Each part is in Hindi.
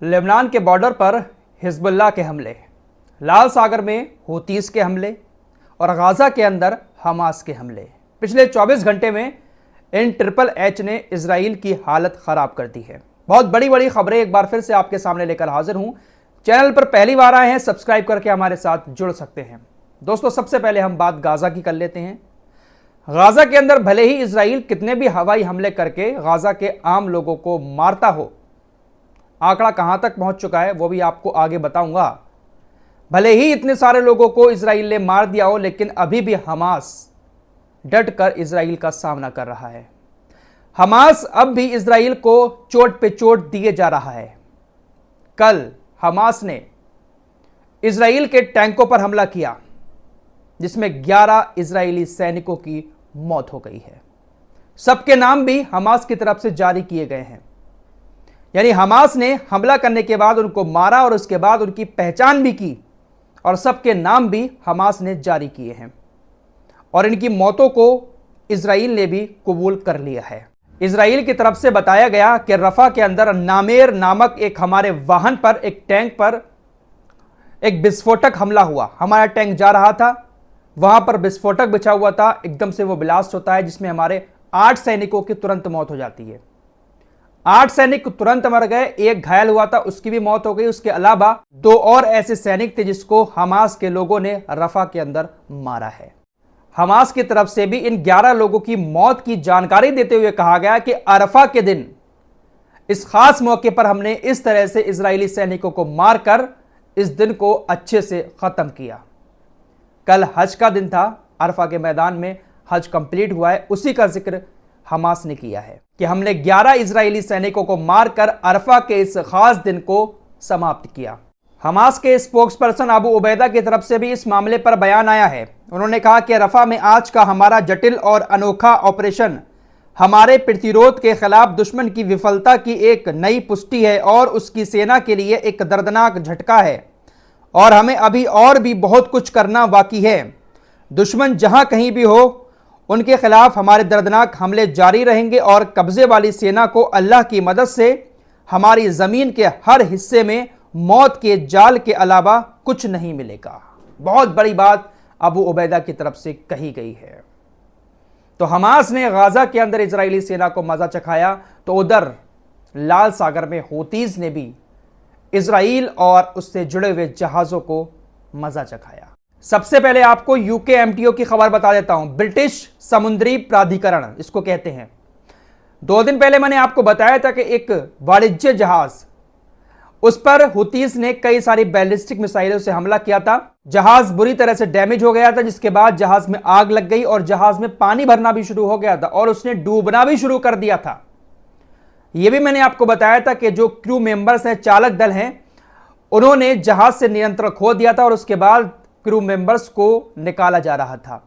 लेबनान के बॉर्डर पर हिजबुल्लाह के हमले, लाल सागर में हूतीस के हमले और गाजा के अंदर हमास के हमले। पिछले 24 घंटे में इन ट्रिपल एच ने इजराइल की हालत खराब कर दी है। बहुत बड़ी बड़ी खबरें एक बार फिर से आपके सामने लेकर हाजिर हूं। चैनल पर पहली बार आए हैं, सब्सक्राइब करके हमारे साथ जुड़ सकते हैं। दोस्तों, सबसे पहले हम बात गाजा की कर लेते हैं। गाजा के अंदर भले ही इजराइल कितने भी हवाई हमले करके गाजा के आम लोगों को मारता हो, आंकड़ा कहां तक पहुंच चुका है वो भी आपको आगे बताऊंगा। भले ही इतने सारे लोगों को इजराइल ने मार दिया हो, लेकिन अभी भी हमास डट कर इजराइल का सामना कर रहा है। हमास अब भी इजराइल को चोट पे चोट दिए जा रहा है। कल हमास ने इजराइल के टैंकों पर हमला किया, जिसमें 11 इजरायली सैनिकों की मौत हो गई है। सबके नाम भी हमास की तरफ से जारी किए गए हैं। यानी हमास ने हमला करने के बाद उनको मारा और उसके बाद उनकी पहचान भी की और सबके नाम भी हमास ने जारी किए हैं और इनकी मौतों को इजराइल ने भी कबूल कर लिया है। इजराइल की तरफ से बताया गया कि रफा के अंदर नामेर नामक एक हमारे वाहन पर, एक टैंक पर एक विस्फोटक हमला हुआ। हमारा टैंक जा रहा था, वहां पर विस्फोटक बिछा हुआ था, एकदम से वो ब्लास्ट होता है, जिसमें हमारे 8 सैनिकों की तुरंत मौत हो जाती है। 8 सैनिक तुरंत मर गए, एक घायल हुआ था, उसकी भी मौत हो गई। उसके अलावा 2 और ऐसे सैनिक थे जिसको हमास के लोगों ने रफा के अंदर मारा है। हमास की तरफ से भी इन 11 लोगों की मौत की जानकारी देते हुए कहा गया कि अरफा के दिन, इस खास मौके पर हमने इस तरह से इजरायली सैनिकों को मारकर इस दिन को अच्छे से खत्म किया। कल हज का दिन था, अरफा के मैदान में हज कंप्लीट हुआ है, उसी का जिक्र हमास ने किया है कि हमने 11 इजरायली सैनिकों को मारकर अरफा के इस खास दिन को समाप्त किया। हमास के स्पोक्सपर्सन अबू उबैदा की तरफ से भी इस मामले पर बयान आया है। उन्होंने कहा कि रफा में आज का हमारा जटिल और अनोखा ऑपरेशन हमारे प्रतिरोध के खिलाफ दुश्मन की विफलता की एक नई पुष्टि है और उसकी सेना के लिए एक दर्दनाक झटका है और हमें अभी और भी बहुत कुछ करना बाकी है। दुश्मन जहां कहीं भी हो, उनके खिलाफ हमारे दर्दनाक हमले जारी रहेंगे और कब्जे वाली सेना को अल्लाह की मदद से हमारी जमीन के हर हिस्से में मौत के जाल के अलावा कुछ नहीं मिलेगा। बहुत बड़ी बात अबू उबैदा की तरफ से कही गई है। तो हमास ने गाजा के अंदर इजरायली सेना को मजा चखाया, तो उधर लाल सागर में हूतीज ने भी इजराइल और उससे जुड़े हुए जहाजों को मजा चखाया। सबसे पहले आपको यूकेएमटीओ की खबर बता देता हूं। ब्रिटिश समुद्री प्राधिकरण इसको कहते हैं। 2 दिन पहले मैंने आपको बताया था कि एक वाणिज्य जहाज, उस पर हुतीस ने कई सारी बैलिस्टिक मिसाइलों से हमला किया था। जहाज बुरी तरह से डैमेज हो गया था, जिसके बाद जहाज में आग लग गई और जहाज में पानी भरना भी शुरू हो गया था और उसने डूबना भी शुरू कर दिया था। यह भी मैंने आपको बताया था कि जो क्रू मेंबर्स हैं, चालक दल हैं, उन्होंने जहाज से नियंत्रण खो दिया था और उसके बाद क्रू मेंबर्स को निकाला जा रहा था।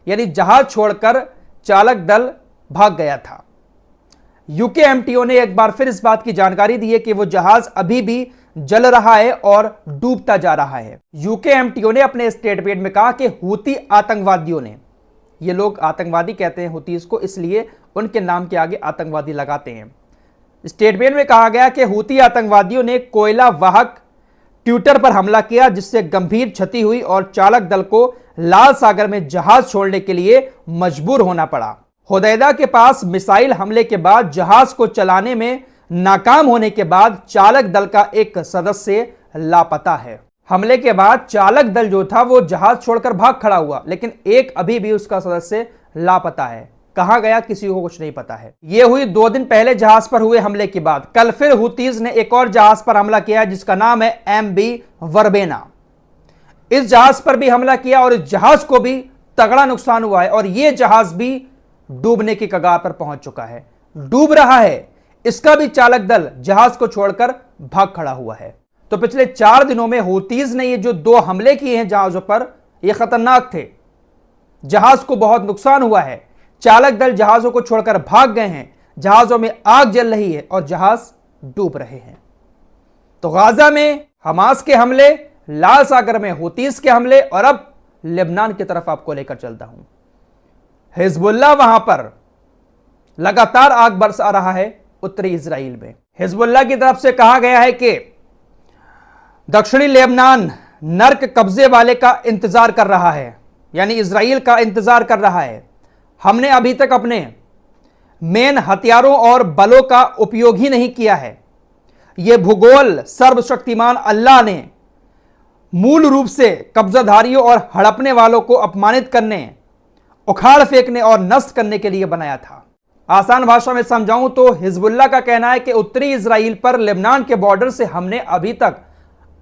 यानी जहाज छोड़कर चालक दल भाग गया था। यूकेएमटीओ ने एक बार फिर इस बात की जानकारी दी है कि वो जहाज अभी भी जल रहा है और डूबता जा रहा है। यूकेएमटीओ ने अपने स्टेटमेंट में कहा कि हूती आतंकवादियों ने, ये लोग आतंकवादी कहते हैं हूतीस को, इसलिए उनके नाम के आगे आतंकवादी लगाते हैं। स्टेटमेंट में कहा गया कि हूती आतंकवादियों ने कोयला वाहक ट्यूटर पर हमला किया, जिससे गंभीर क्षति हुई और चालक दल को लाल सागर में जहाज छोड़ने के लिए मजबूर होना पड़ा। होदैदा के पास मिसाइल हमले के बाद जहाज को चलाने में नाकाम होने के बाद चालक दल का एक सदस्य लापता है। हमले के बाद चालक दल जो था वो जहाज छोड़कर भाग खड़ा हुआ, लेकिन एक अभी भी उसका सदस्य लापता है। कहां गया किसी को कुछ नहीं पता है। यह हुई 2 दिन पहले जहाज पर हुए हमले के बाद। कल फिर हुतीज ने एक और जहाज पर हमला किया, जिसका नाम है MV वर्बेना। इस जहाज पर भी हमला किया और इस जहाज को भी तगड़ा नुकसान हुआ है और यह जहाज भी डूबने की कगार पर पहुंच चुका है, डूब रहा है। इसका भी चालक दल जहाज को छोड़कर भाग खड़ा हुआ है। तो पिछले 4 दिनों में हूतीज ने ये जो 2 हमले किए हैं जहाजों पर, ये खतरनाक थे। जहाज को बहुत नुकसान हुआ है, चालक दल जहाजों को छोड़कर भाग गए हैं, जहाजों में आग जल रही है और जहाज डूब रहे हैं। तो गाजा में हमास के हमले, लाल सागर में हूतीस के हमले और अब लेबनान की तरफ आपको लेकर चलता हूं। हिजबुल्लाह वहां पर लगातार आग बरसा रहा है उत्तरी इजराइल में। हिजबुल्लाह की तरफ से कहा गया है कि दक्षिणी लेबनान नर्क कब्जे वाले का इंतजार कर रहा है, यानी इजराइल का इंतजार कर रहा है। हमने अभी तक अपने मेन हथियारों और बलों का उपयोग ही नहीं किया है। यह भूगोल सर्वशक्तिमान अल्लाह ने मूल रूप से कब्जाधारियों और हड़पने वालों को अपमानित करने, उखाड़ फेंकने और नष्ट करने के लिए बनाया था। आसान भाषा में समझाऊं तो हिजबुल्लाह का कहना है कि उत्तरी इजराइल पर लेबनान के बॉर्डर से हमने अभी तक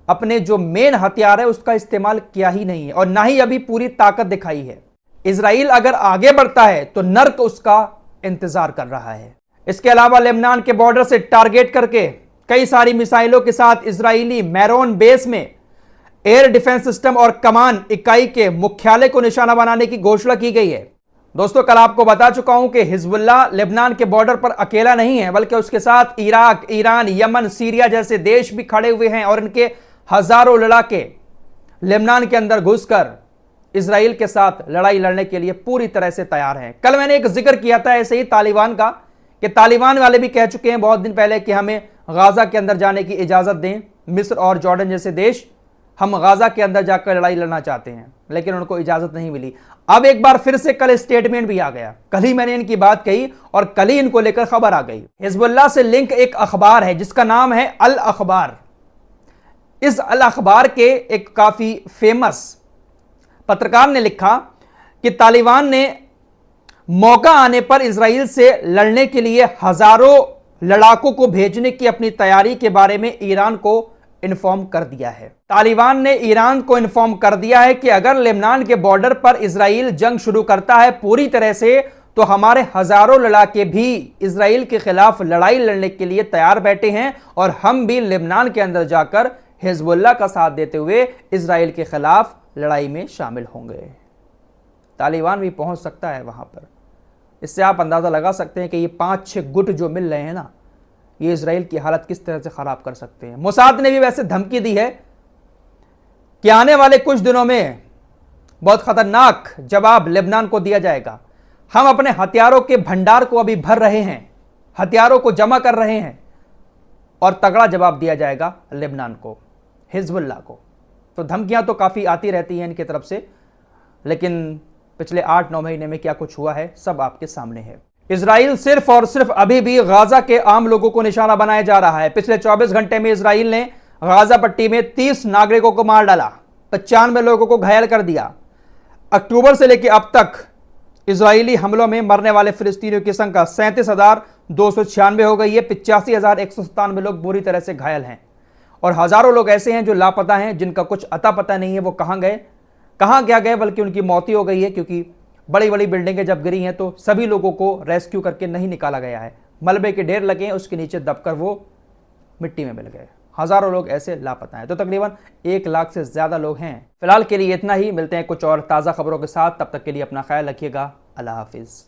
अपने जो मेन हथियार है उसका इस्तेमाल किया ही नहीं है और ना ही अभी पूरी ताकत दिखाई है। इजराइल अगर आगे बढ़ता है तो नर्क उसका इंतजार कर रहा है। इसके अलावा लेबनान के बॉर्डर से टारगेट करके कई सारी मिसाइलों के साथ इजरायली मैरोन बेस में एयर डिफेंस सिस्टम और कमान इकाई के मुख्यालय को निशाना बनाने की घोषणा की गई है। दोस्तों, कल आपको बता चुका हूं कि हिजबुल्लाह लेबनान के बॉर्डर पर अकेला नहीं है, बल्कि उसके साथ इराक, ईरान, यमन, सीरिया जैसे देश भी खड़े हुए हैं और इनके हजारों लड़ाके लेबनान के अंदर घुसकर इजराइल के साथ लड़ाई लड़ने के लिए पूरी तरह से तैयार हैं। कल मैंने एक जिक्र किया था ऐसे ही तालिबान का, कि तालिबान वाले भी कह चुके हैं बहुत दिन पहले कि हमें गाजा के अंदर जाने की इजाजत दें। मिस्र और जॉर्डन जैसे देश हम गाजा के अंदर जाकर लड़ाई लड़ना चाहते हैं, लेकिन उनको इजाजत नहीं मिली। अब एक बार फिर से कल स्टेटमेंट भी आ गया। कल ही मैंने इनकी बात कही और कल ही इनको लेकर खबर आ गई। हिजबुल्लाह से लिंक एक अखबार है जिसका नाम है अल अखबार। इस अल अखबार के एक काफी फेमस पत्रकार ने लिखा कि तालिबान ने मौका आने पर इजराइल से लड़ने के लिए हजारों लड़ाकों को भेजने की अपनी तैयारी के बारे में ईरान को इन्फॉर्म कर दिया है। तालिबान ने ईरान को इन्फॉर्म कर दिया है कि अगर लेबनान के बॉर्डर पर इजराइल जंग शुरू करता है पूरी तरह से, तो हमारे हजारों लड़ाके भी इजराइल के खिलाफ लड़ाई लड़ने के लिए तैयार बैठे हैं और हम भी लेबनान के अंदर जाकर हिजबुल्लाह का साथ देते हुए इजराइल के खिलाफ लड़ाई में शामिल होंगे। तालिबान भी पहुंच सकता है वहां पर। इससे आप अंदाजा लगा सकते हैं कि ये 5-6 गुट जो मिल रहे हैं ना, ये इजराइल की हालत किस तरह से खराब कर सकते हैं। मोसाद ने भी वैसे धमकी दी है कि आने वाले कुछ दिनों में बहुत खतरनाक जवाब लेबनान को दिया जाएगा। हम अपने हथियारों के भंडार को अभी भर रहे हैं, हथियारों को जमा कर रहे हैं और तगड़ा जवाब दिया जाएगा लेबनान को, हिजबुल्लाह को। तो धमकियां तो काफी आती रहती हैं इनकी तरफ से, लेकिन पिछले 8-9 महीने में क्या कुछ हुआ है सब आपके सामने है। इजराइल सिर्फ और सिर्फ अभी भी गाजा के आम लोगों को निशाना बनाया जा रहा है। पिछले 24 घंटे में इजराइल ने गाजा पट्टी में 30 नागरिकों को मार डाला, 95 लोगों को घायल कर दिया। अक्टूबर से लेकर अब तक इजरायली हमलों में मरने वाले फिलिस्तीनियों की संख्या 37,296 हो गई है। 85,197 लोग बुरी तरह से घायल हैं और हजारों लोग ऐसे हैं जो लापता हैं, जिनका कुछ अता पता नहीं है वो कहां गए, कहां क्या गए, बल्कि उनकी मौत ही हो गई है। क्योंकि बड़ी बड़ी बिल्डिंगें जब गिरी हैं तो सभी लोगों को रेस्क्यू करके नहीं निकाला गया है। मलबे के ढेर लगे हैं, उसके नीचे दबकर वो मिट्टी में मिल गए। हजारों लोग ऐसे लापता हैं। तो तकरीबन 1 लाख से ज्यादा लोग हैं। फिलहाल के लिए इतना ही। मिलते हैं कुछ और ताज़ा खबरों के साथ। तब तक के लिए अपना ख्याल रखिएगा। अल्लाह हाफिज़।